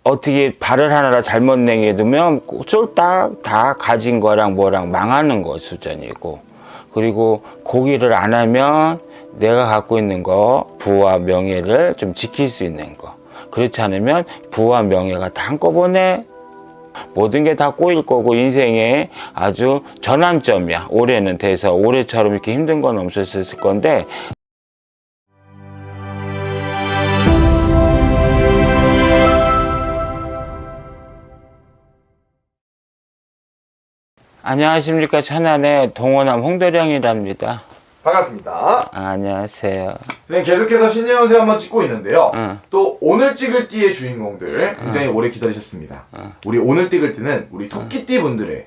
어떻게 발을 하나 잘못 내두면 쫄딱 다 가진 거랑 뭐랑 망하는 거 수준이고, 그리고 고기를 안 하면 내가 갖고 있는 거 부와 명예를 좀 지킬 수 있는 거, 그렇지 않으면 부와 명예가 다 한꺼번에 모든 게 다 꼬일 거고 인생에 아주 전환점이야. 올해는 돼서 올해처럼 이렇게 힘든 건 없었을 건데, 안녕하십니까. 천안의 동호남 홍도령이랍니다. 반갑습니다. 안녕하세요. 선생님, 계속해서 신년운세 한번 찍고 있는데요. 응. 또 오늘 찍을 띠의 주인공들 굉장히 오래 기다리셨습니다. 우리 오늘 찍을 띠는 우리 토끼띠 분들의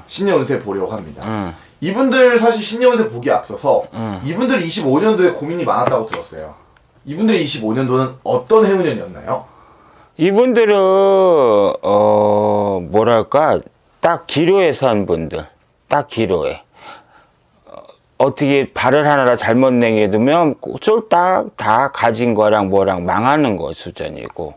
신년운세 보려고 합니다. 이분들 사실 신년운세 보기 앞서서 이분들 25년도에 고민이 많았다고 들었어요. 이분들의 25년도는 어떤 해운년이었나요? 이분들은 뭐랄까, 딱 기로에 선 분들, 딱 기로에. 어떻게 발을 하나 잘못 내두면 쫄딱 다 가진 거랑 뭐랑 망하는 거 수준이고,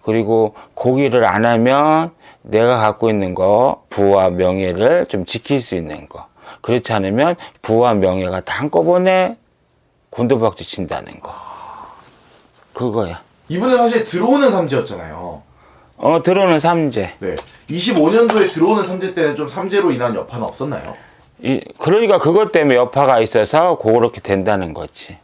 그리고 고기를 안 하면 내가 갖고 있는 거 부와 명예를 좀 지킬 수 있는 거, 그렇지 않으면 부와 명예가 다 한꺼번에 곤두박질 친다는 거, 그거야. 이분은 사실 들어오는 삼재였잖아요. 들어오는 삼재. 네. 25년도에 들어오는 삼재 때는 좀 삼재로 인한 여파는 없었나요? 그러니까 그것 때문에 여파가 있어서 그렇게 된다는 거지.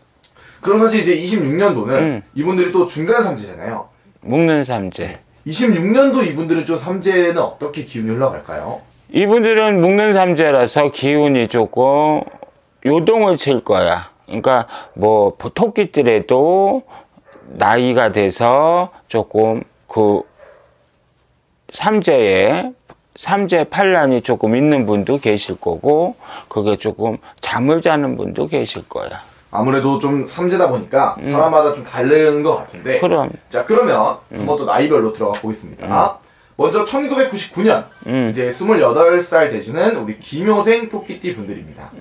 그럼 사실 이제 26년도는 이분들이 또 중간 삼재잖아요. 묶는 삼재. 26년도 이분들은 좀 삼재는 어떻게 기운이 흘러갈까요? 이분들은 묶는 삼재라서 기운이 조금 요동을 칠 거야. 그러니까 뭐 토끼들에도 나이가 돼서 조금 그 삼재 판란이 조금 있는 분도 계실 거고, 그게 조금 잠을 자는 분도 계실 거야. 아무래도 좀 삼재다 보니까 사람마다 좀 다른 것 같은데. 그럼. 자, 그러면 한번 또 나이별로 들어가 보겠습니다. 먼저 1999년 이제 28살 되시는 우리 김효생 토끼띠 분들입니다.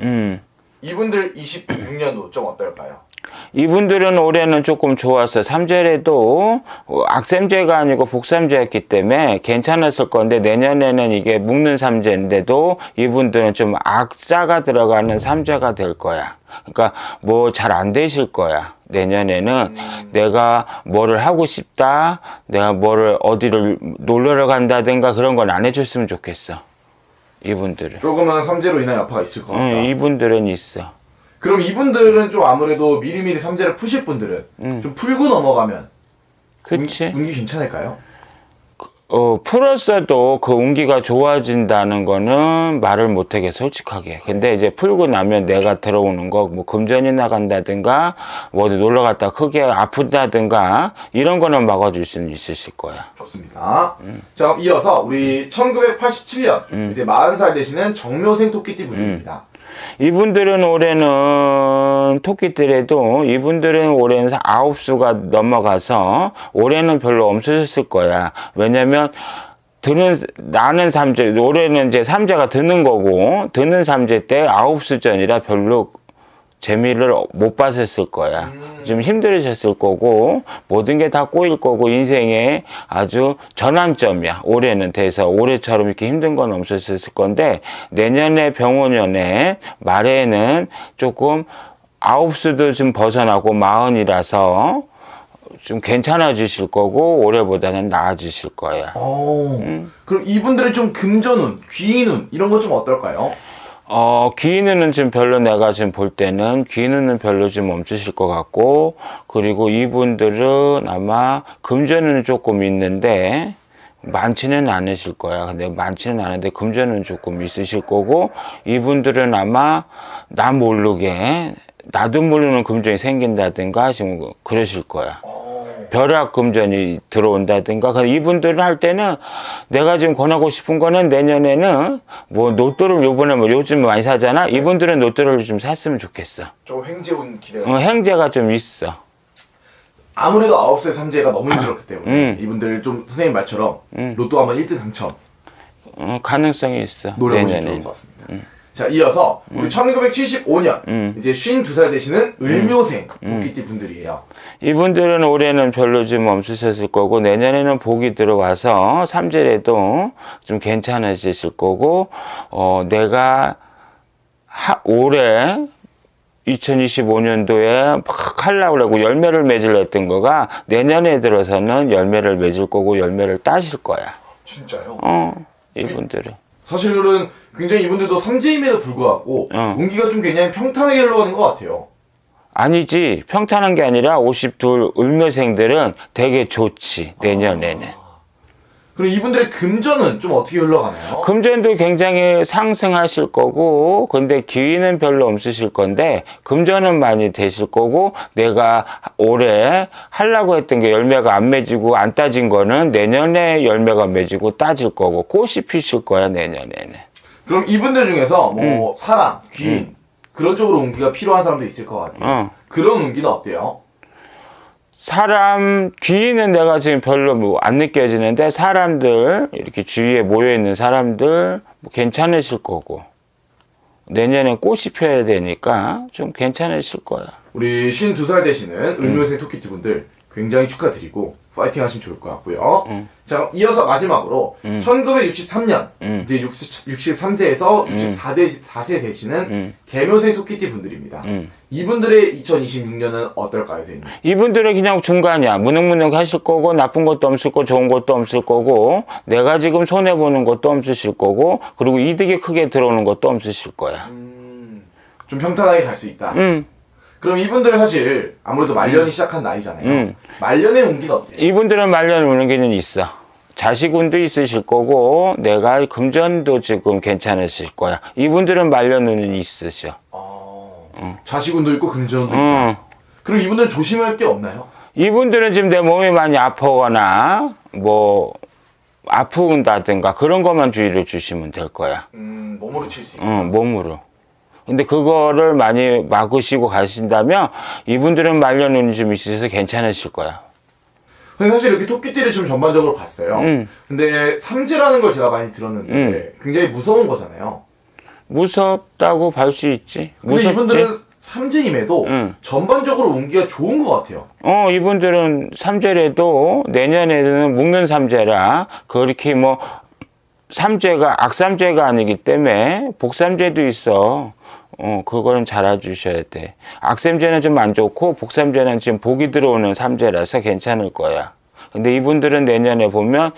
이분들 26년도 좀 어떨까요? 이분들은 올해는 조금 좋았어. 삼재래도 악삼재가 아니고 복삼재였기 때문에 괜찮았을 건데, 내년에는 이게 묶는 삼재인데도 이분들은 좀 악자가 들어가는 삼재가 될 거야. 그러니까 뭐 잘 안 되실 거야. 내년에는 내가 뭐를 하고 싶다, 내가 뭐를 어디를 놀러 간다든가 그런 건 안 해줬으면 좋겠어. 이분들은. 조금은 삼재로 인한 여파가 있을 것 같다. 이분들은 있어. 그럼 이분들은 좀 아무래도 미리미리 삼재를 푸실 분들은 좀 풀고 넘어가면 그치? 운기 괜찮을까요? 풀었어도 그 운기가 좋아진다는 거는 말을 못하게 솔직하게. 근데 이제 풀고 나면 내가 들어오는 거, 뭐 금전이 나간다든가, 뭐 어디 놀러 갔다 크게 아프다든가, 이런 거는 막아줄 수는 있으실 거야. 좋습니다. 자, 그럼 이어서 우리 1987년 이제 40살 되시는 정묘생 토끼띠 분들입니다. 이분들은 올해는 토끼들에도 이분들은 올해는 9수가 넘어가서 올해는 별로 없으셨을 거야. 왜냐면 나는 삼재, 올해는 이제 삼재가 드는 거고, 드는 삼재 때 9수전이라 별로 재미를 못 봤었을 거야. 좀 힘들으셨을 거고, 모든 게 다 꼬일 거고, 인생에 아주 전환점이야. 올해는 돼서 올해처럼 이렇게 힘든 건 없었을 건데, 내년에 병원년에 말에는 조금 9수도 좀 벗어나고 40이라서 좀 괜찮아지실 거고, 올해보다는 나아지실 거야. 그럼 이분들은 좀 금전운, 귀인운 이런 거 좀 어떨까요? 귀인은 좀 별로, 내가 지금 볼 때는 귀인은 별로 좀 멈추실 것 같고, 그리고 이분들은 아마 금전은 조금 있는데 많지는 않으실 거야. 근데 많지는 않은데 금전은 조금 있으실 거고, 이분들은 아마 나 모르게, 나도 모르는 금전이 생긴다든가 지금 그러실 거야. 벼락 금전이 들어온다든가. 이분들은 할 때는 내가 지금 권하고 싶은 거는 내년에는 뭐 로또를 요번에 뭐 요즘 많이 사잖아. 이분들은 로또를 좀 샀으면 좋겠어. 좀 횡재운 기대가. 행재가 좀 있어. 아무래도 9세 삼재가 너무 힘들었기 때문에 이분들 좀 선생님 말처럼 로또 한번 1등 당첨 가능성이 있어. 노려보시면 내년에. 좋을 것 같습니다. 자, 이어서 우리 1975년 이제 52살 되시는 을묘생 토끼띠 분들이에요. 이분들은 올해는 별로 좀 없으셨을 거고 내년에는 복이 들어와서 삼재래도 좀 괜찮아지실 거고 내가 올해 2025년도에 막 하려고 그러고 열매를 맺으려 했던 거가 내년에 들어서는 열매를 맺을 거고 열매를 따실 거야. 진짜요? 이분들은. 사실은 굉장히 이분들도 삼재임에도 불구하고 운기가 좀 굉장히 평탄하게 흘러가는 것 같아요. 아니지. 평탄한 게 아니라 52 을묘생들은 되게 좋지. 내년에는. 그럼 이분들의 금전은 좀 어떻게 흘러가나요? 금전도 굉장히 상승하실 거고 근데 기회는 별로 없으실 건데 금전은 많이 되실 거고 내가 올해 하려고 했던 게 열매가 안 맺히고 안 따진 거는 내년에 열매가 맺히고 따질 거고 꽃이 피실 거야 내년에는. 그럼 이분들 중에서 뭐 사랑, 귀인 그런 쪽으로 운기가 필요한 사람도 있을 것 같아요. 그런 운기는 어때요? 사람 귀는 내가 지금 별로 뭐 안 느껴지는데 사람들 이렇게 주위에 모여 있는 사람들 뭐 괜찮으실 거고 내년에 꽃이 피어야 되니까 좀 괜찮으실 거야. 우리 52살 되시는 을묘생 토끼띠 분들 굉장히 축하드리고 파이팅 하시면 좋을 것 같고요. 자, 이어서 마지막으로 1963년 이제 63세에서 64세 되시는 개묘생 토끼띠 분들입니다. 이분들의 2026년은 어떨까요, 선생님? 이분들은 그냥 중간이야. 무능무능 하실 거고 나쁜 것도 없을 거고 좋은 것도 없을 거고 내가 지금 손해 보는 것도 없으실 거고 그리고 이득이 크게 들어오는 것도 없으실 거야. 좀 평탄하게 갈 수 있다. 그럼 이분들은 사실 아무래도 말년이 시작한 나이잖아요. 말년의 운기는 어때요? 이분들은 말년 운기는 있어. 자식운도 있으실 거고 내가 금전도 지금 괜찮으실 거야. 이분들은 말년 운은 있으셔. 자식운도 있고 금전운도 있다. 그럼 이분들은 조심할 게 없나요? 이분들은 지금 내 몸이 많이 아프거나 뭐 아프다든가 그런 것만 주의를 주시면 될 거야. 몸으로 칠 수 있다. 몸으로. 근데 그거를 많이 막으시고 가신다면 이분들은 말년 운이 좀 있으셔서 괜찮으실 거야. 근데 사실 이렇게 토끼띠를 좀 전반적으로 봤어요. 근데 삼재라는 걸 제가 많이 들었는데 굉장히 무서운 거잖아요. 무섭다고 볼 수 있지. 근데 무섭지? 이분들은 삼재임에도 전반적으로 운기가 좋은 것 같아요. 이분들은 삼재래도 내년에는 묶는 삼재라 그렇게 뭐 삼재가 악삼재가 아니기 때문에 복삼재도 있어. 그거는 잘 알아주셔야 돼. 악삼재는 좀 안 좋고 복삼재는 지금 복이 들어오는 삼재라서 괜찮을 거야. 근데 이분들은 내년에 보면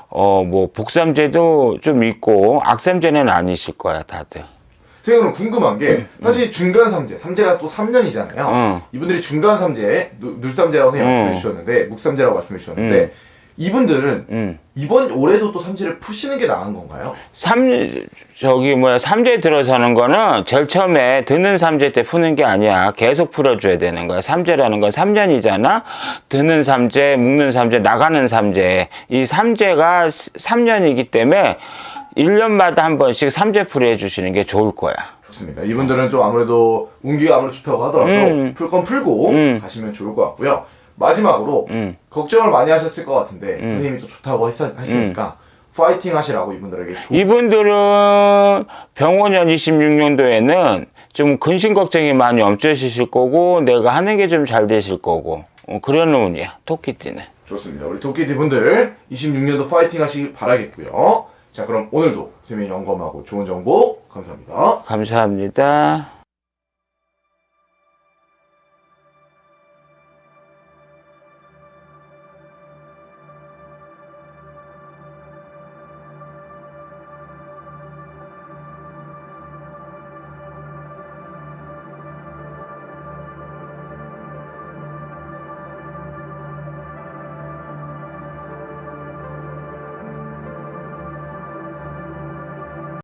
뭐 복삼재도 좀 있고 악삼재는 아니실 거야 다들. 선생님 궁금한 게 사실 중간 삼재, 삼재가 또 3년이잖아요. 이분들이 중간 삼재, 눌삼재라고 선생님 말씀해 주셨는데 묵삼재라고 말씀해 주셨는데 이분들은 이번 올해도 또 삼재를 푸시는 게 나은 건가요? 삼재 들어서는 거는 제일 처음에 드는 삼재 때 푸는 게 아니야. 계속 풀어줘야 되는 거야. 삼재라는 건 3년이잖아. 드는 삼재, 묶는 삼재, 나가는 삼재. 이 삼재가 3년이기 때문에 1년마다 한 번씩 삼재 풀이 해주시는 게 좋을 거야. 좋습니다. 이분들은 좀 아무래도 운기가 아무래도 좋다고 하더라도 풀 건 풀고 가시면 좋을 것 같고요. 마지막으로 걱정을 많이 하셨을 것 같은데 선생님이 또 좋다고 했으니까 파이팅 하시라고 이분들에게 이분들은 병원년 26년도에는 좀 근심 걱정이 많이 없으실 거고 내가 하는 게 좀 잘 되실 거고 그런 운이야 토끼띠는. 좋습니다. 우리 토끼띠 분들 26년도 파이팅 하시길 바라겠고요. 자, 그럼 오늘도 선생님이 점검하고 좋은 정보 감사합니다. 감사합니다.